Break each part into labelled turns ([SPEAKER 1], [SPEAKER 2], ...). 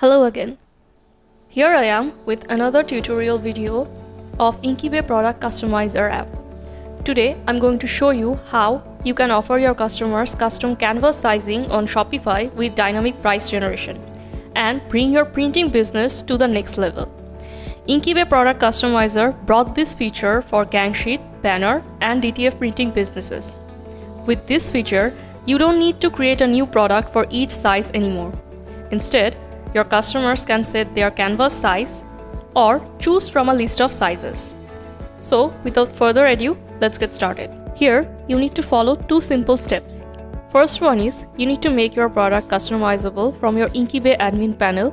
[SPEAKER 1] Hello again. Here I am with another tutorial video of InkyBay product customizer app. Today I'm going to show you how you can offer your customers custom canvas sizing on Shopify with dynamic price generation and bring your printing business to the next level. InkyBay product customizer brought this feature for gang sheet, banner and DTF printing businesses. With this feature, you don't need to create a new product for each size anymore. Instead, your customers can set their canvas size or choose from a list of sizes. So, without further ado, let's get started. Here, you need to follow two simple steps. First one is, you need to make your product customizable from your InkyBay admin panel.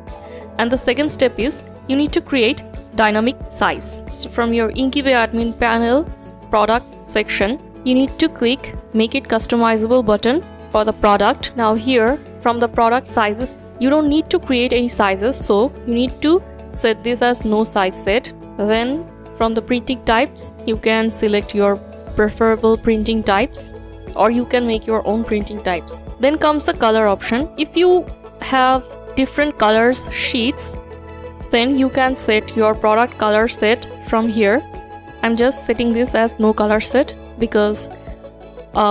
[SPEAKER 1] And the second step is, you need to create dynamic size. So from your InkyBay admin panel product section, you need to click Make it customizable button for the product. Now here, from the product sizes, you don't need to create any sizes, so you need to set this as no size set. Then from the printing types, you can select your preferable printing types or you can make your own printing types. Then comes the color option. If you have different colors sheets, then you can set your product color set from here. I'm just setting this as no color set because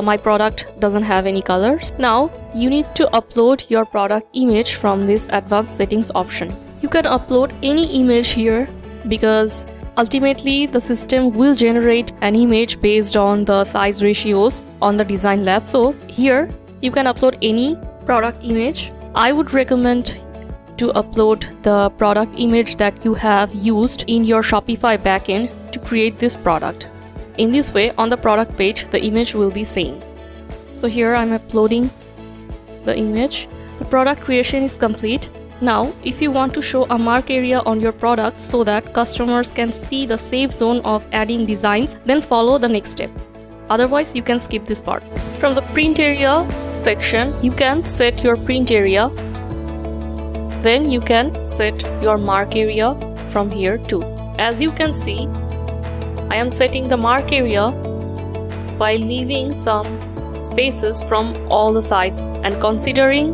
[SPEAKER 1] my product doesn't have any colors. Now you need to upload your product image from this advanced settings option. You can upload any image here because ultimately the system will generate an image based on the size ratios on the design lab. So here you can upload any product image. I would recommend to upload the product image that you have used in your Shopify backend to create this product. In this way, on the product page, the image will be same. So here I'm uploading the image. The product creation is complete. Now, if you want to show a mark area on your product so that customers can see the safe zone of adding designs, then follow the next step. Otherwise, you can skip this part. From the print area section, you can set your print area. Then you can set your mark area from here too. As you can see, I am setting the mark area by leaving some spaces from all the sides, and considering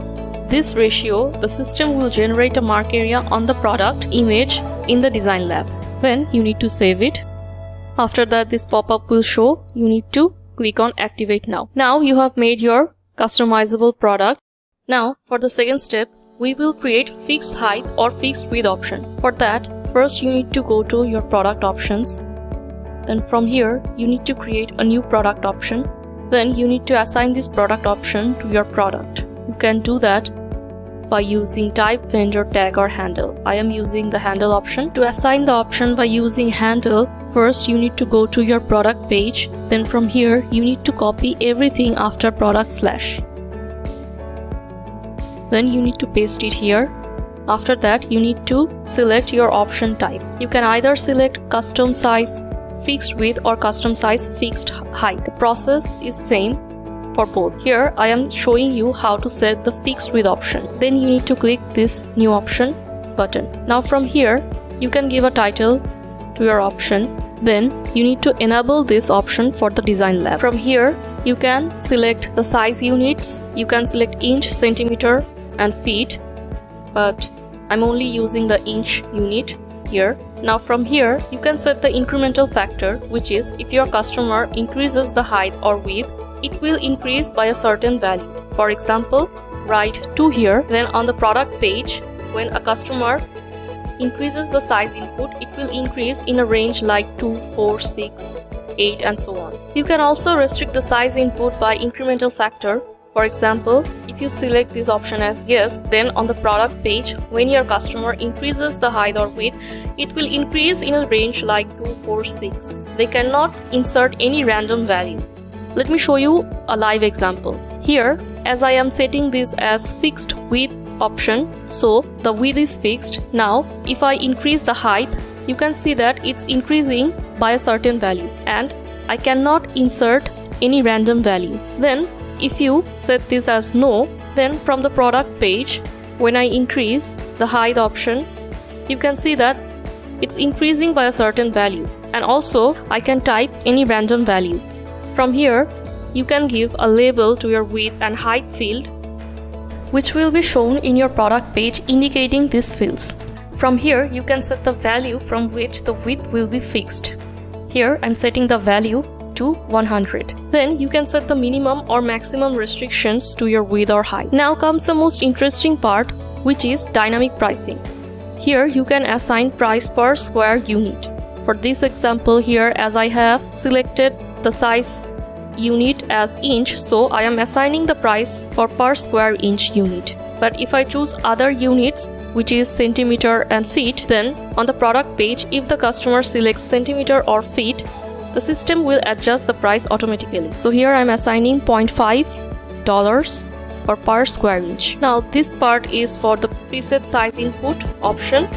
[SPEAKER 1] this ratio, the system will generate a mark area on the product image in the design lab. Then you need to save it. After that, this pop-up will show. You need to click on Activate Now. Now you have made your customizable product. Now for the second step, we will create fixed height or fixed width option. For that, first you need to go to your product options. Then from here, you need to create a new product option. Then you need to assign this product option to your product. You can do that by using type, vendor, tag or handle. I am using the handle option. To assign the option by using handle, first you need to go to your product page. Then from here, you need to copy everything after product slash. Then you need to paste it here. After that, you need to select your option type. You can either select custom size, fixed width or custom size, fixed height. The process is same for both. Here I am showing you how to set the fixed width option. Then you need to click this new option button. Now from here, you can give a title to your option. Then you need to enable this option for the design lab. From here, you can select the size units. You can select inch, centimeter and feet, but I'm only using the inch unit here. Now from here, you can set the incremental factor, which is if your customer increases the height or width, it will increase by a certain value. For example, write 2 here. Then on the product page, when a customer increases the size input, it will increase in a range like 2, 4, 6, 8 and so on. You can also restrict the size input by incremental factor. For example, if you select this option as yes, then on the product page, when your customer increases the height or width, it will increase in a range like 2, 4, 6. They cannot insert any random value. Let me show you a live example. Here, as I am setting this as fixed width option, so the width is fixed. Now, if I increase the height, you can see that it's increasing by a certain value and I cannot insert any random value. Then, if you set this as no, then from the product page, when I increase the height option, you can see that it's increasing by a certain value. And also, I can type any random value. From here, you can give a label to your width and height field. which will be shown in your product page indicating these fields. From here, you can set the value from which the width will be fixed. Here, I'm setting the value to 100. Then you can set the minimum or maximum restrictions to your width or height. Now comes the most interesting part, which is dynamic pricing. Here you can assign price per square unit. For this example here, as I have selected the size unit as inch, so I am assigning the price for per square inch unit. But if I choose other units, which is centimeter and feet, then on the product page, if the customer selects centimeter or feet, the system will adjust the price automatically. So here I'm assigning $0.5 for per square inch. Now this part is for the preset size input option.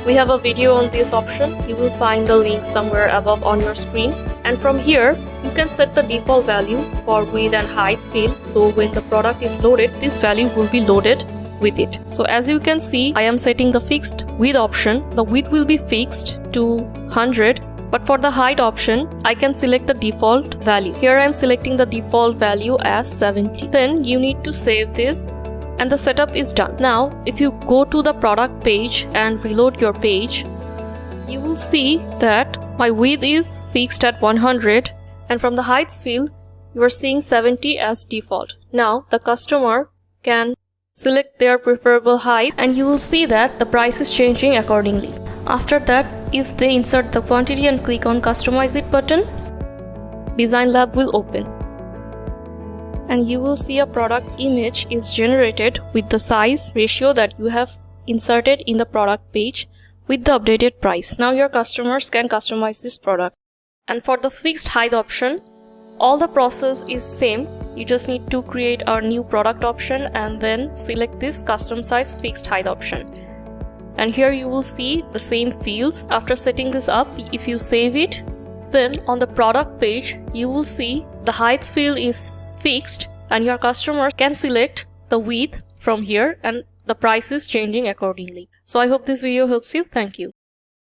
[SPEAKER 1] We have a video on this option. You will find the link somewhere above on your screen. And from here, you can set the default value for width and height field. So when the product is loaded, this value will be loaded with it. So as you can see, I am setting the fixed width option. The width will be fixed to 100. But for the height option, I can select the default value. Here I am selecting the default value as 70. Then you need to save this and the setup is done. Now, if you go to the product page and reload your page, you will see that my width is fixed at 100 and from the heights field, you are seeing 70 as default. Now, the customer can select their preferable height and you will see that the price is changing accordingly. After that, if they insert the quantity and click on Customize It button, Design Lab will open. And you will see a product image is generated with the size ratio that you have inserted in the product page with the updated price. Now your customers can customize this product. And for the fixed height option, all the process is same. You just need to create a new product option and then select this custom size fixed height option. And here you will see the same fields. After setting this up, if you save it, then on the product page, you will see the heights field is fixed and your customer can select the width from here and the price is changing accordingly. So I hope this video helps you. Thank you.